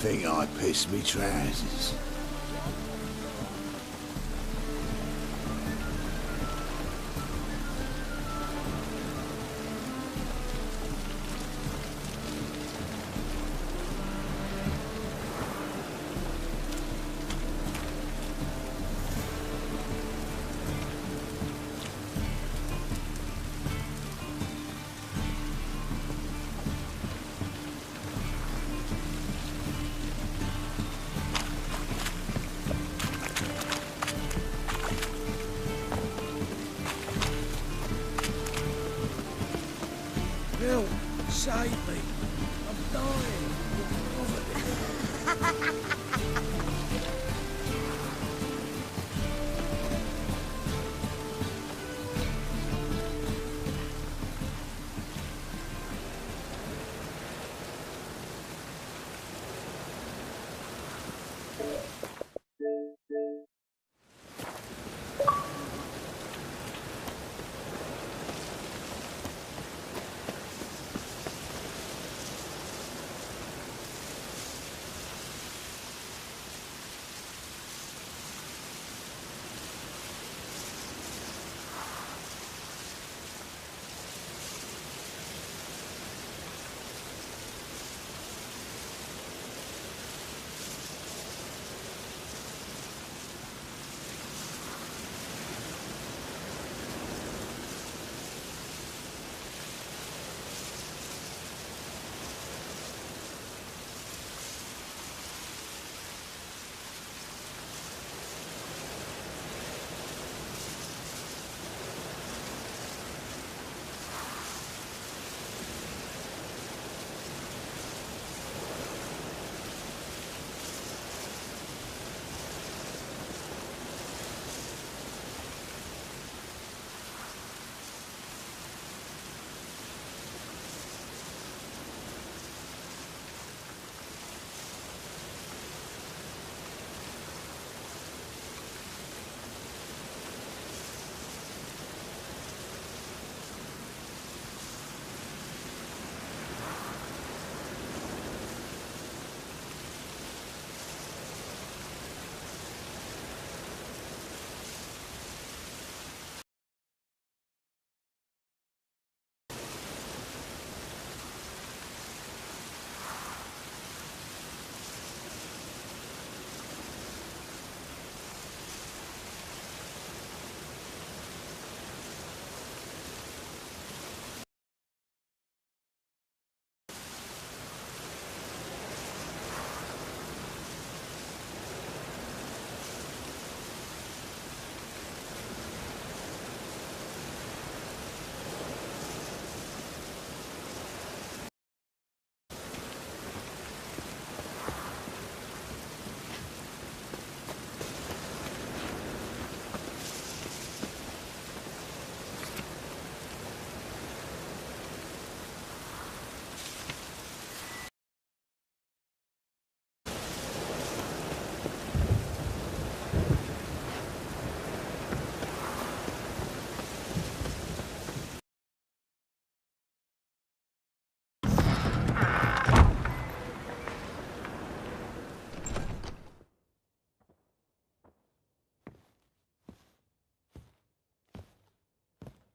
think I pissed me trousers. Help! Save me! I'm dying! Of poverty.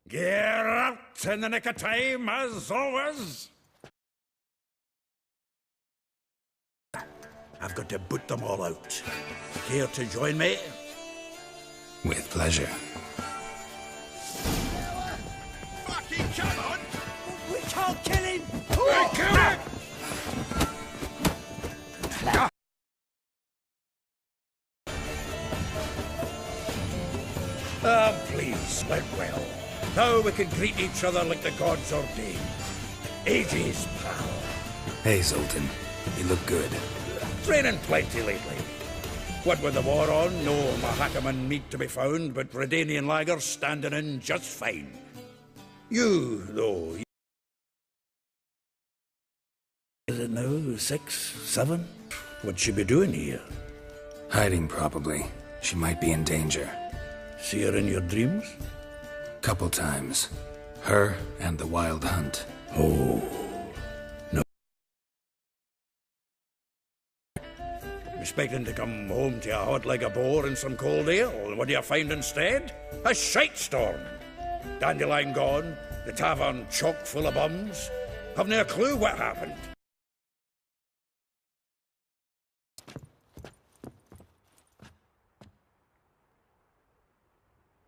Gear out in the nick of time, as always. I've got to boot them all out. Care to join me? With pleasure. Fucking come on! We can't kill him! I kill him! Please, let well. Now we can greet each other like the gods ordained. Ages, pal. Hey, Zoltan. You look good. Training plenty lately. What with the war on, no Mahakaman meat to be found, but Redanian lagers standing in just fine. You, though... Is it now 6, 7? What'd she be doing here? Hiding, probably. She might be in danger. See her in your dreams? Couple times. Her and the Wild Hunt. Oh... No. expecting to come home to a hot leg of boar and some cold ale, and what do you find instead? A shite storm. Dandelion gone, the tavern chock full of bums. Haven't a clue what happened.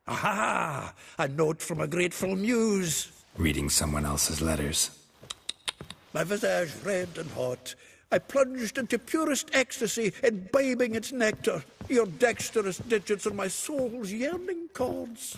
Aha! A note from a grateful muse. Reading someone else's letters. My visage red and hot, I plunged into purest ecstasy, imbibing its nectar. Your dexterous digits are my soul's yearning chords.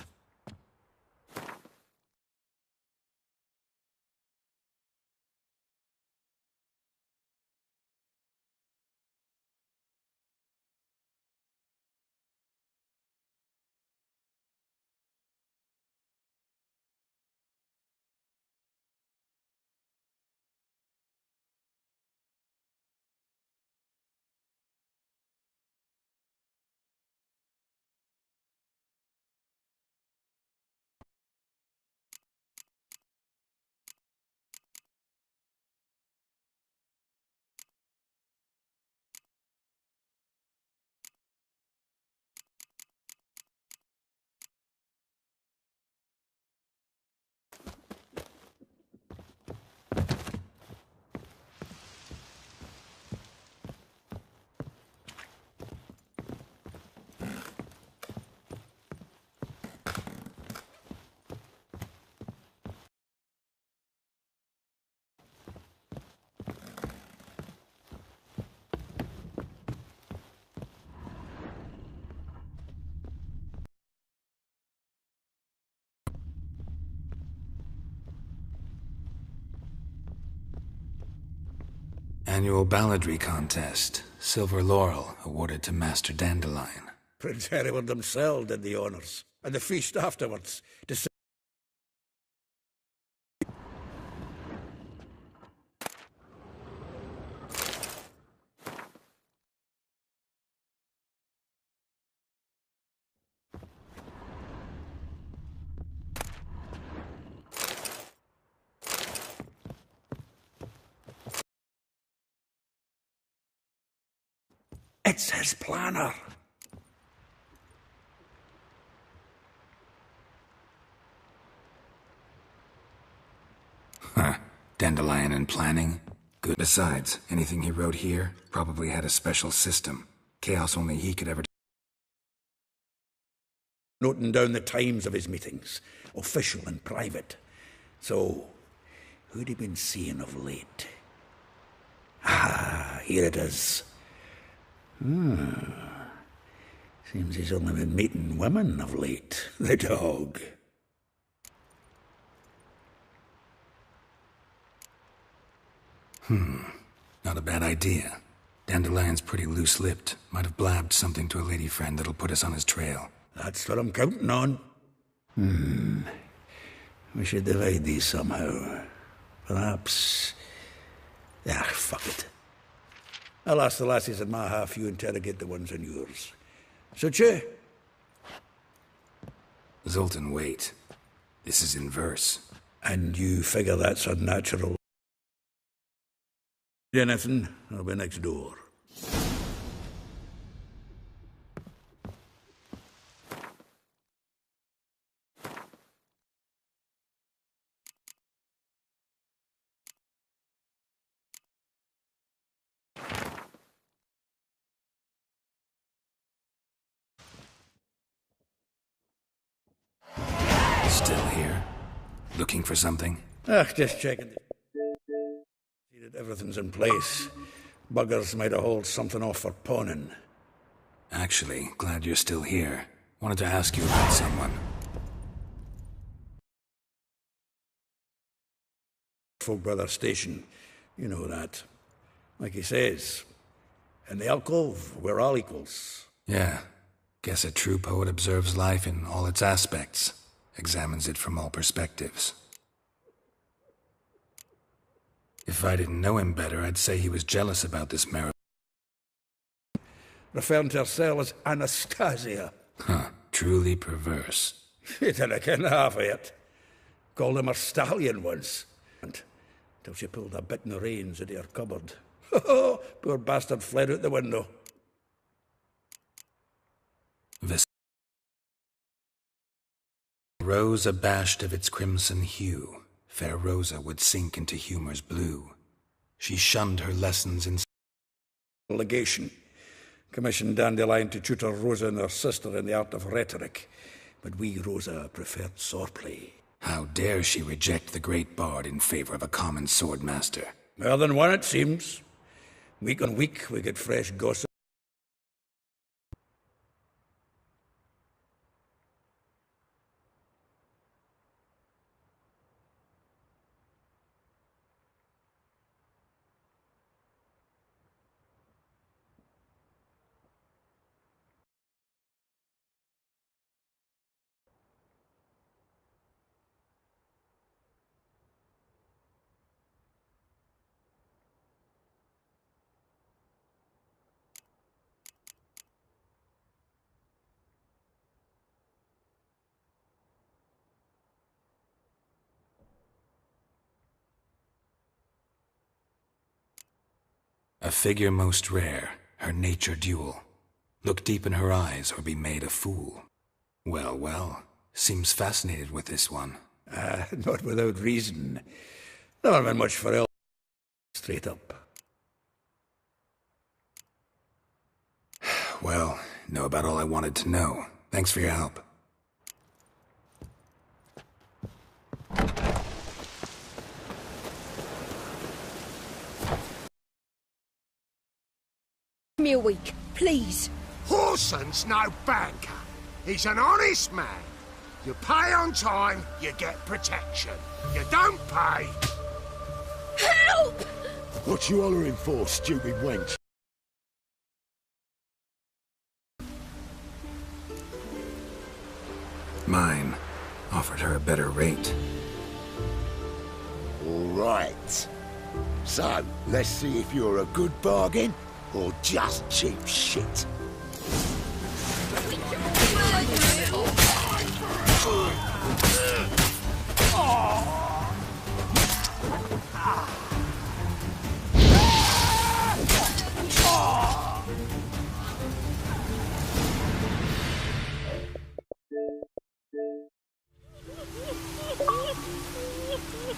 Annual balladry contest. Silver laurel awarded to Master Dandelion. Prince Hereward himself did the honours, and the feast afterwards. It's his planner. Huh. Dandelion and planning? Good. Besides, anything he wrote here probably had a special system. Chaos only he could ever... Noting down the times of his meetings, official and private. So, who'd he been seeing of late? Ah, here it is. Seems he's only been meeting women of late, the dog. Not a bad idea. Dandelion's pretty loose-lipped. Might have blabbed something to a lady friend that'll put us on his trail. That's what I'm counting on. We should divide these somehow. Perhaps... fuck it. I'll ask the lassies in my half, you interrogate the ones in yours. Suit you? Zoltan, wait. This is in verse. And you figure that's unnatural? Anything, I'll be next door. Still here? Looking for something? Just checking. See that everything's in place. Buggers might have hauled something off for pawning. Actually, glad you're still here. Wanted to ask you about someone. Folk by their station. You know that. Like he says, in the alcove, we're all equals. Yeah. Guess a true poet observes life in all its aspects. Examines it from all perspectives. If I didn't know him better, I'd say he was jealous about this marriage. Referring to herself as Anastasia. Huh. Truly perverse. You didn't ken half of it. Called him her stallion once. Till she pulled a bit in the reins into her cupboard. Poor bastard fled out the window. rose abashed of its crimson hue, fair Rosa would sink into humor's blue. She shunned her lessons in legation. Commissioned Dandelion to tutor Rosa and her sister in the art of rhetoric, but we, Rosa, preferred swordplay. How dare she reject the great bard in favor of a common swordmaster? More than one, it seems. Week on week, we get fresh gossip. A figure most rare, her nature dual. Look deep in her eyes or be made a fool. Well, well, seems fascinated with this one. Not without reason. Never been much for straight up. Well, know about all I wanted to know. Thanks for your help. Give me a week, please. Horson's no banker. He's an honest man. You pay on time, you get protection. You don't pay. Help! What you hollering for, stupid wench? Mine offered her a better rate. All right. So, let's see if you're a good bargain or just cheap shit.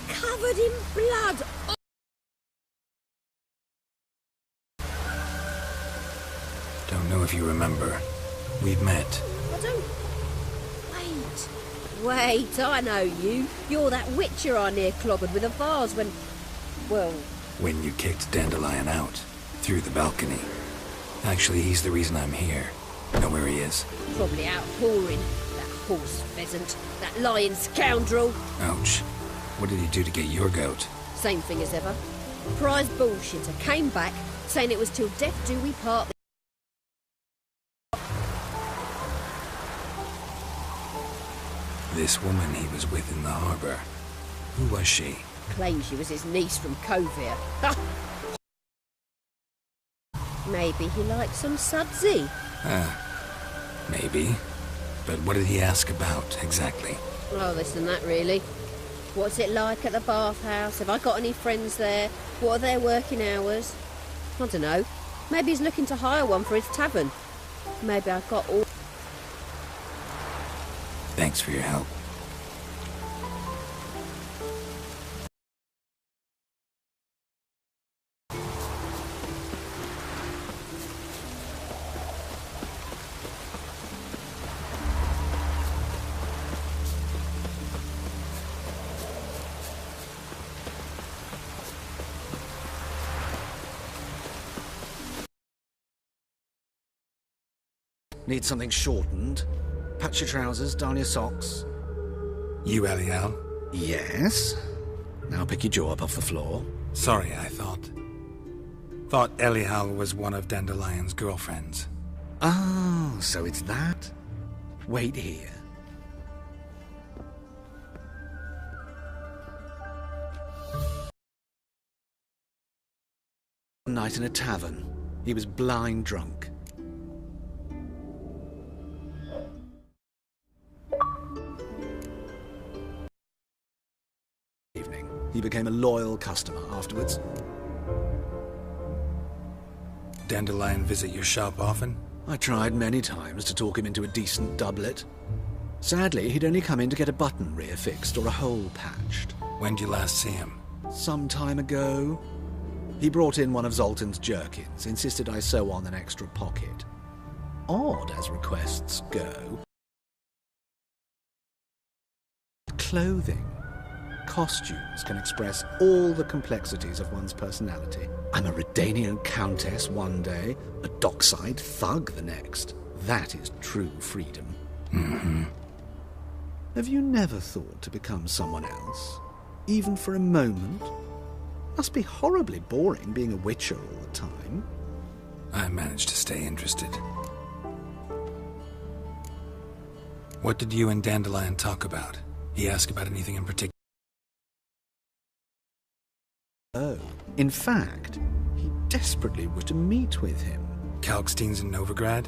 Covered in blood. Don't know if you remember. We've met. I don't... Wait, I know you. You're that witcher I near clobbered with a vase when... Well... When you kicked Dandelion out. Through the balcony. Actually, he's the reason I'm here. Know where he is? Probably out whoring. That horse pheasant. That lying scoundrel. Ouch. What did he do to get your goat? Same thing as ever. Prize bullshitter came back, saying it was till death do we part. This woman he was with in the harbor. Who was she? Claimed she was his niece from Covere. Maybe he liked some sudsy. Maybe. But what did he ask about, exactly? Oh, this and that, really. What's it like at the bathhouse? Have I got any friends there? What are their working hours? I don't know. Maybe he's looking to hire one for his tavern. Maybe I've got all... Thanks for your help. Need something shortened? Patch your trousers, darn your socks. You, Eliel? Yes? Now pick your jaw up off the floor. Sorry, I thought Eliel was one of Dandelion's girlfriends. Oh, so it's that? Wait here. One night in a tavern. He was blind drunk. He became a loyal customer afterwards. Dandelion visit your shop often? I tried many times to talk him into a decent doublet. Sadly, he'd only come in to get a button reaffixed or a hole patched. When'd you last see him? Some time ago. He brought in one of Zoltan's jerkins, insisted I sew on an extra pocket. Odd as requests go. Clothing. Costumes can express all the complexities of one's personality. I'm a Redanian countess one day, a dockside thug the next. That is true freedom. Mm-hmm. Have you never thought to become someone else? Even for a moment? Must be horribly boring being a witcher all the time. I managed to stay interested. What did you and Dandelion talk about? He asked about anything in particular? Oh, in fact, he desperately wished to meet with him. Kalkstein's in Novigrad?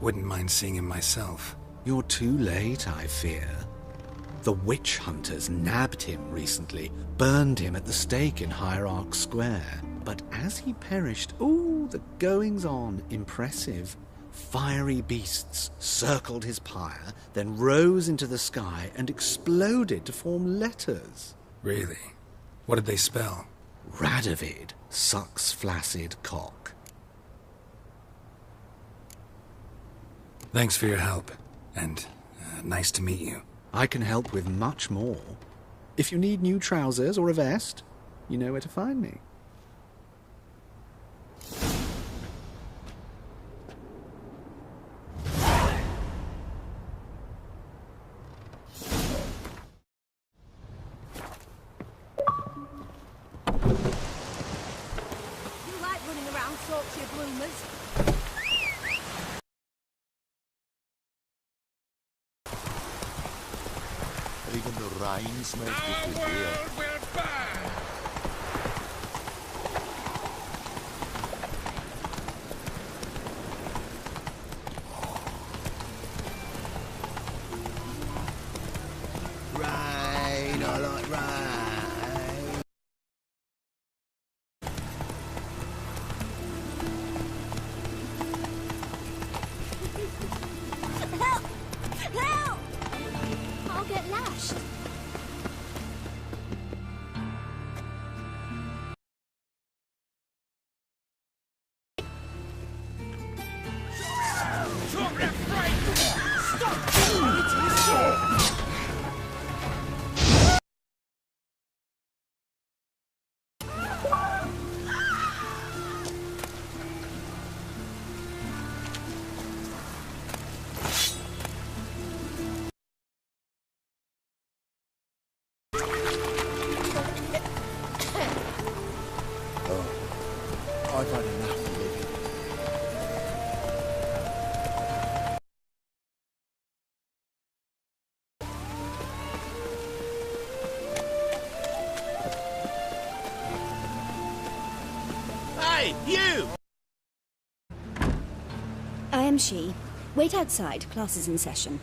Wouldn't mind seeing him myself. You're too late, I fear. The witch hunters nabbed him recently, burned him at the stake in Hierarch Square. But as he perished, the goings-on impressive. Fiery beasts circled his pyre, then rose into the sky and exploded to form letters. Really? What did they spell? Radovid sucks flaccid cock. Thanks for your help, and nice to meet you. I can help with much more. If you need new trousers or a vest, you know where to find me. You like running around, torture bloomers. Even the rain smells different here. Rain, I like rain. Help! Help! I'll get lashed. I've had enough of living. Hey, you! I am she. Wait outside. Class is in session.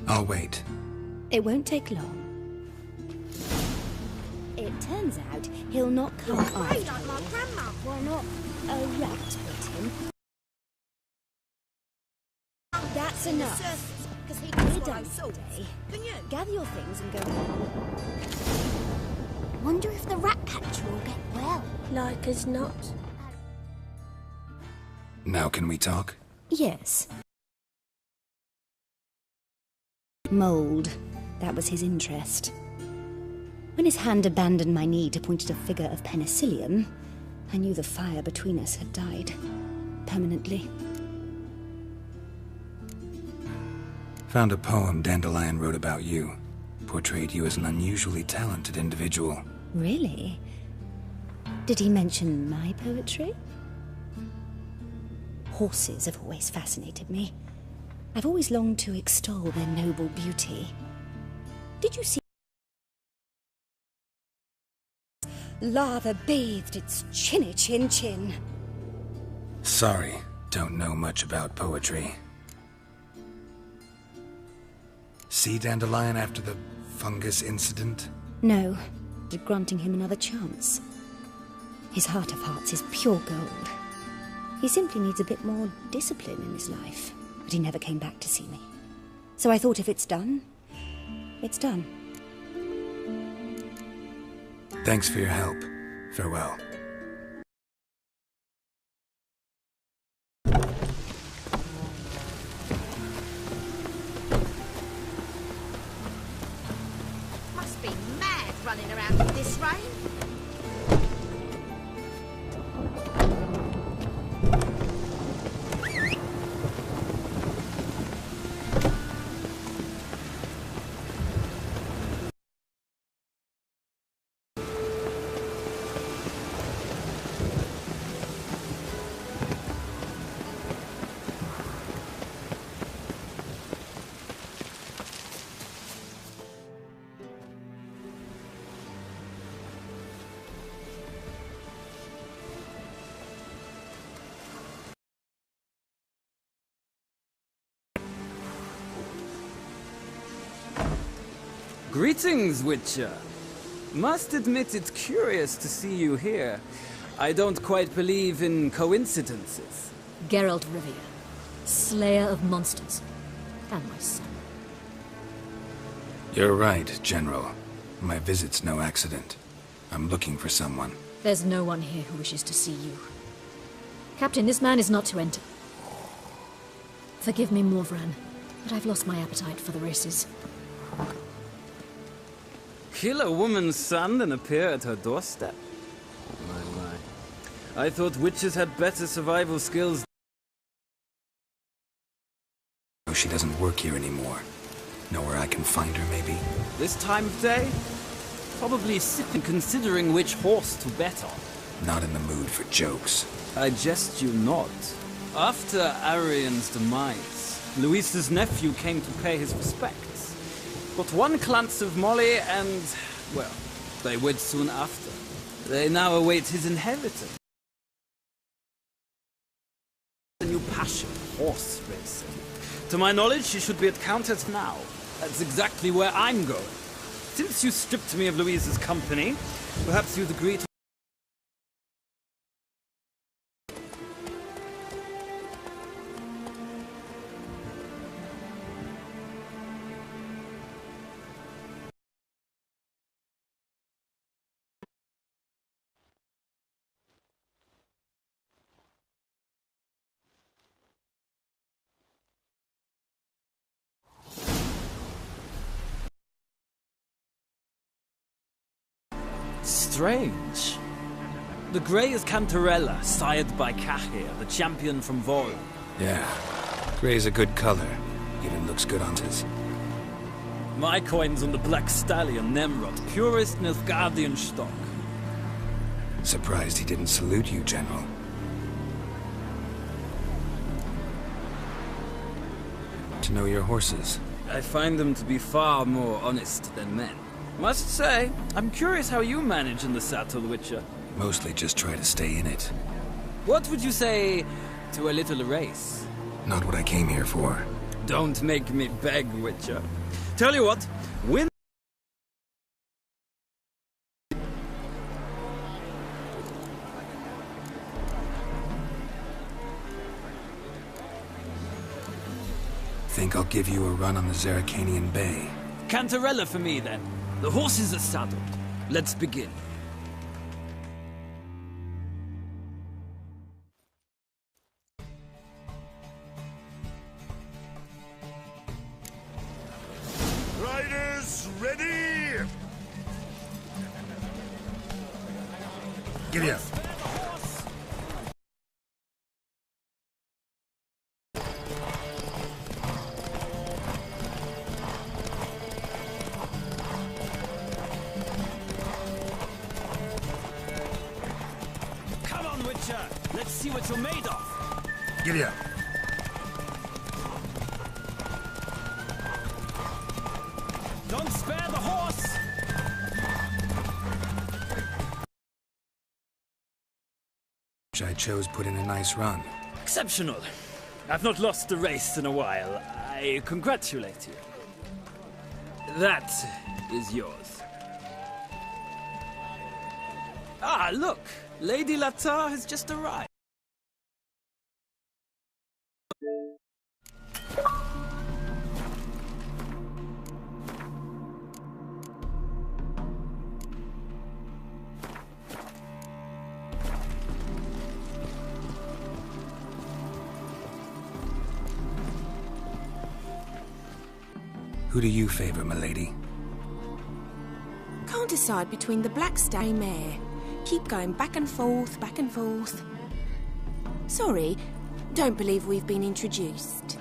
I'll wait. It won't take long. It turns out he'll not come after Like my grandma. Why not? A rat bit him. That's enough. Because he We're can done swallow for salt. the day. Can you? Gather your things and go home. Wonder if the rat catcher will get well. Like as not. Now can we talk? Yes. Mould. That was his interest. When his hand abandoned my knee to point at a figure of penicillium, I knew the fire between us had died. Permanently. Found a poem Dandelion wrote about you. Portrayed you as an unusually talented individual. Really? Did he mention my poetry? Horses have always fascinated me. I've always longed to extol their noble beauty. Did you see lava bathed its chinny chin chin? Sorry, don't know much about poetry. See Dandelion after the fungus incident? No, but granting him another chance. His heart of hearts is pure gold. He simply needs a bit more discipline in his life. But he never came back to see me. So I thought if it's done, it's done. Thanks for your help. Farewell. Must be mad running around in this rain. Greetings, Witcher. Must admit it's curious to see you here. I don't quite believe in coincidences. Geralt Rivia, slayer of monsters, and my son. You're right, General. My visit's no accident. I'm looking for someone. There's no one here who wishes to see you. Captain, this man is not to enter. Forgive me, Morvran, but I've lost my appetite for the races. Kill a woman's son and appear at her doorstep? My. I thought witches had better survival skills. She doesn't work here anymore. Know where I can find her, maybe? This time of day? Probably sipping, considering which horse to bet on. Not in the mood for jokes. I jest you not. After Arian's demise, Luis's nephew came to pay his respects. Got one glance of Molly and, well, they wed soon after. They now await his inheritance. A new passion, horse racing. To my knowledge, she should be at Countess now. That's exactly where I'm going. Since you stripped me of Louise's company, perhaps you'd agree to... Strange. The grey is Cantarella, sired by Cahir, the champion from Vol. Yeah. Gray's a good color. Even looks good on his. My coin's on the Black Stallion, Nemrod, purest Nilfgaardian stock. Surprised he didn't salute you, General. To know your horses. I find them to be far more honest than men. Must say, I'm curious how you manage in the saddle, Witcher. Mostly just try to stay in it. What would you say to a little race? Not what I came here for. Don't make me beg, Witcher. Tell you what, win. Think I'll give you a run on the Zerrikanian Bay. Cantarella for me, then. The horses are saddled. Let's begin. Riders, ready! Giddy up. Come on, Witcher. Let's see what you're made of. Giddy up. Don't spare the horse! Which I chose put in a nice run. Exceptional. I've not lost a race in a while. I congratulate you. That is yours. Ah, look! Lady Latar has just arrived. Who do you favor, milady? Can't decide between the Blackstone mare. Keep going back and forth, back and forth. Sorry, don't believe we've been introduced.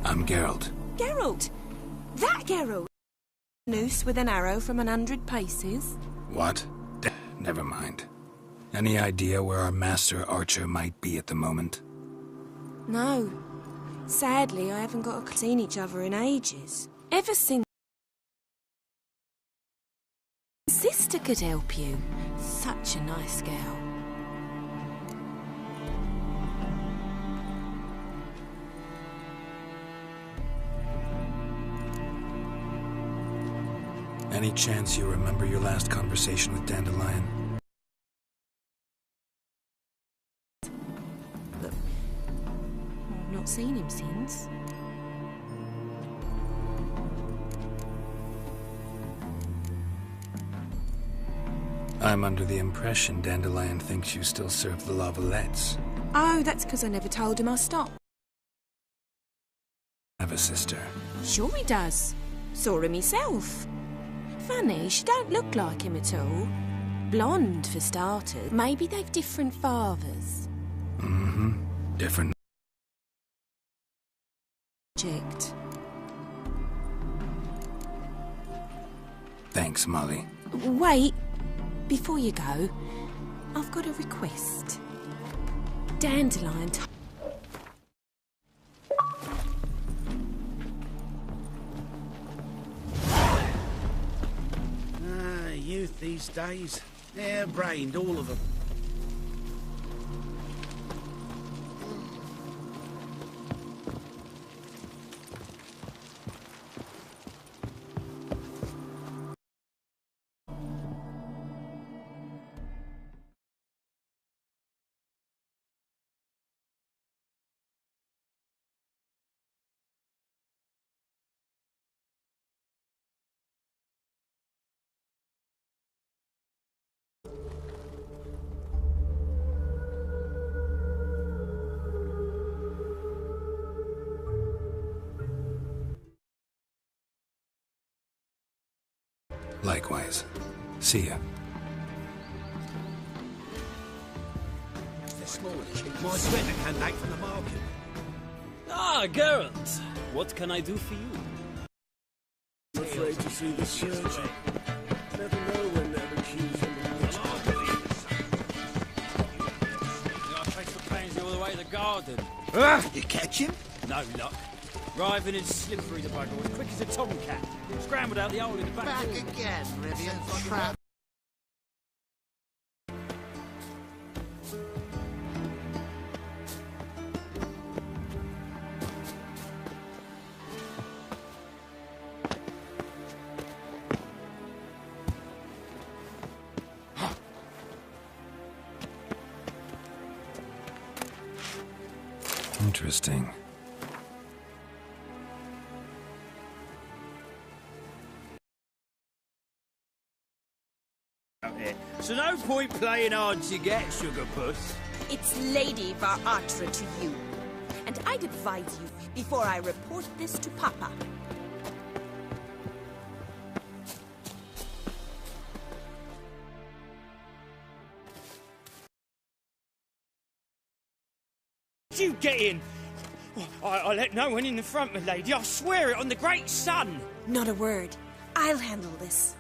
I'm Geralt. Geralt! That Geralt! Noose with an arrow from 100 paces. What? Never mind. Any idea where our master archer might be at the moment? No. Sadly, I haven't seen each other in ages. Ever since sister could help you. Such a nice girl. Any chance you remember your last conversation with Dandelion? But I've not seen him since. I'm under the impression Dandelion thinks you still serve the Lavalettes. Oh, that's because I never told him I stopped. Have a sister. Sure he does. Saw him myself. Funny, she don't look like him at all. Blonde, for starters. Maybe they've different fathers. Mm-hmm. Different. Object. Thanks, Molly. Wait. Before you go, I've got a request. Dandelion... Youth these days. Hair-brained, all of them. Likewise. See ya. This morning, my sweater came back from the market. Ah, Geralt! What can I do for you? I'm afraid to see the surgeon. Never know when they'll accuse him I traced the pansy all the way to the garden. You catch him? No luck. Writhing and slippery, the bugger, as quick as a tomcat. Scrambled out the hole in the back door. again, Rivian. Trap. Interesting. So no point playing hard to get, sugar puss. It's Lady Varatra to you. And I'd advise you before I report this to Papa. You get in. I let no one in the front, my lady. I swear it on the great sun. Not a word. I'll handle this.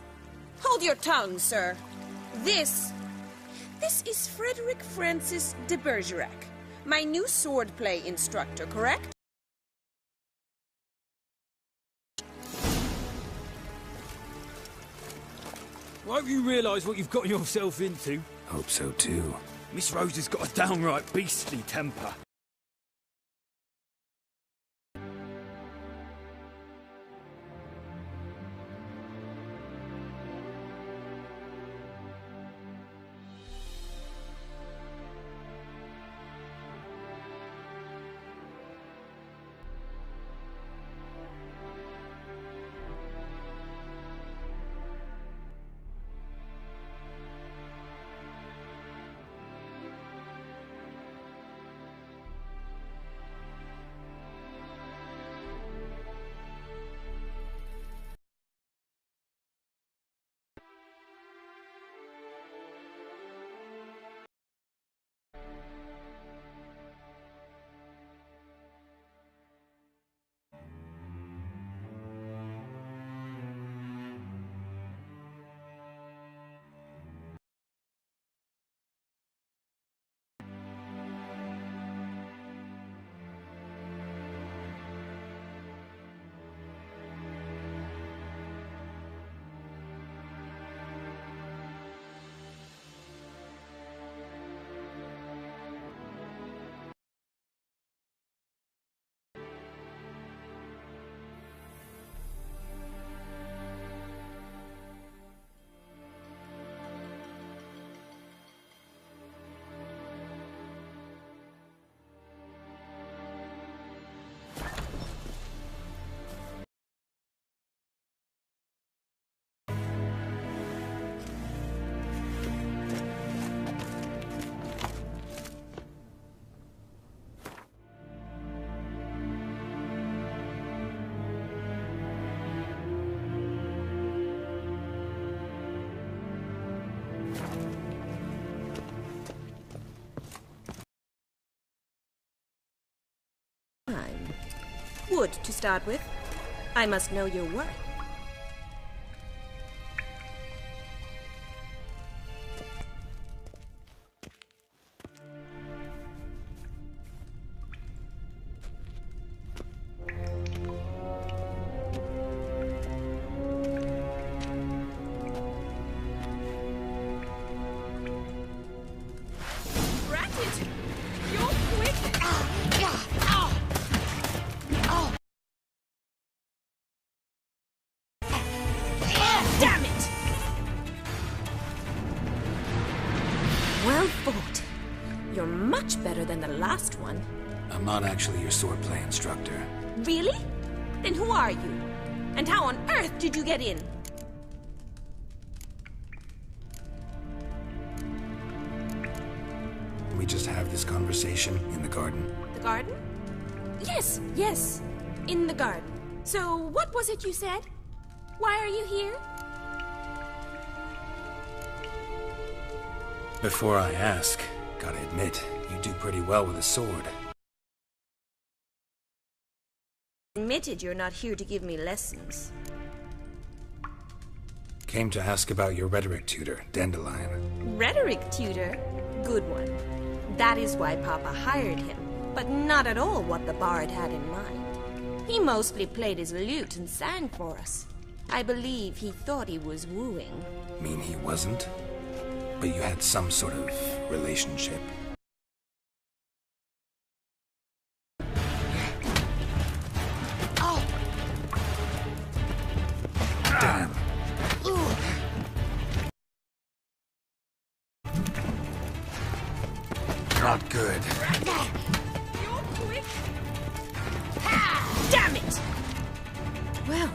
Hold your tongue, sir. This is Frederick Francis de Bergerac, my new swordplay instructor, correct? Won't you realise what you've got yourself into? Hope so too. Miss Rose has got a downright beastly temper. good to start with. I must know your worth. Damn it! Well fought. You're much better than the last one. I'm not actually your swordplay instructor. Really? Then who are you? And how on earth did you get in? Can we just have this conversation in the garden? The garden? Yes, yes. In the garden. So, what was it you said? Why are you here? Before I ask, gotta admit, you do pretty well with a sword. Admitted you're not here to give me lessons. Came to ask about your rhetoric tutor, Dandelion. Rhetoric tutor? Good one. That is why Papa hired him, but not at all what the bard had in mind. He mostly played his lute and sang for us. I believe he thought he was wooing. Mean he wasn't? But you had some sort of relationship. Damn. Not good. You're quick. Damn it! Well,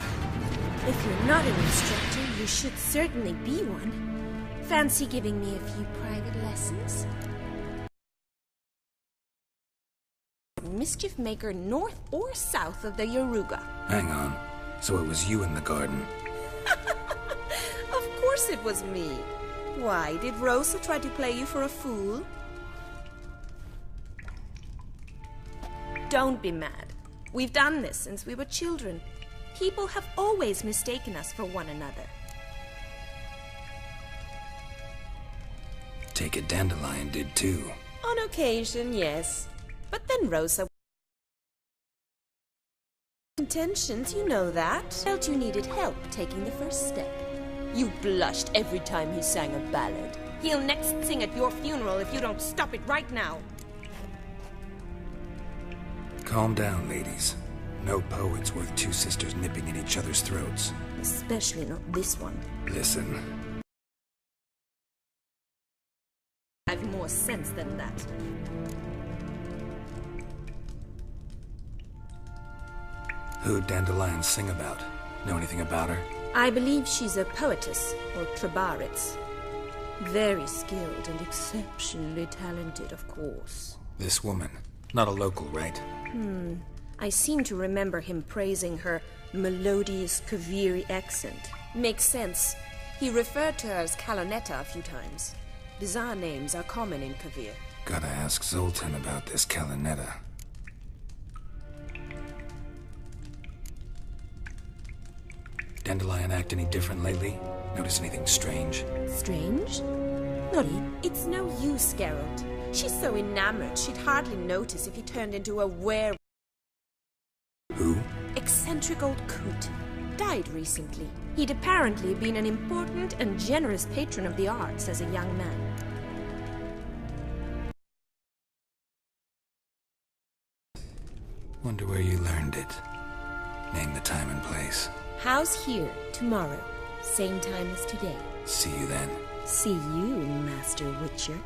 if you're not an instructor, you should certainly be one. Fancy giving me a few private lessons? Mischief maker north or south of the Yaruga. Hang on. So it was you in the garden. Of course it was me. Why, did Rosa try to play you for a fool? Don't be mad. We've done this since we were children. People have always mistaken us for one another. Take it Dandelion did too. On occasion, yes. But then Rosa... Intentions, you know that. Felt you needed help taking the first step. You blushed every time he sang a ballad. He'll next sing at your funeral if you don't stop it right now. Calm down, ladies. No poet's worth two sisters nipping at each other's throats. Especially not this one. Listen. I've more sense than that. Who'd Dandelion sing about? Know anything about her? I believe she's a poetess, or trabaritz. Very skilled and exceptionally talented, of course. This woman. Not a local, right? I seem to remember him praising her melodious Kaviri accent. Makes sense. He referred to her as Kalonetta a few times. Bizarre names are common in Kavir. Gotta ask Zoltan about this Kalonetta. Dandelion act any different lately? Notice anything strange? Strange? Nori, it's no use, Geralt. She's so enamored she'd hardly notice if he turned into a were... Who? Eccentric old coot. Died recently. He'd apparently been an important and generous patron of the arts as a young man. Wonder where you learned it. Name the time and place. House here, tomorrow. Same time as today. See you then. See you, Master Witcher.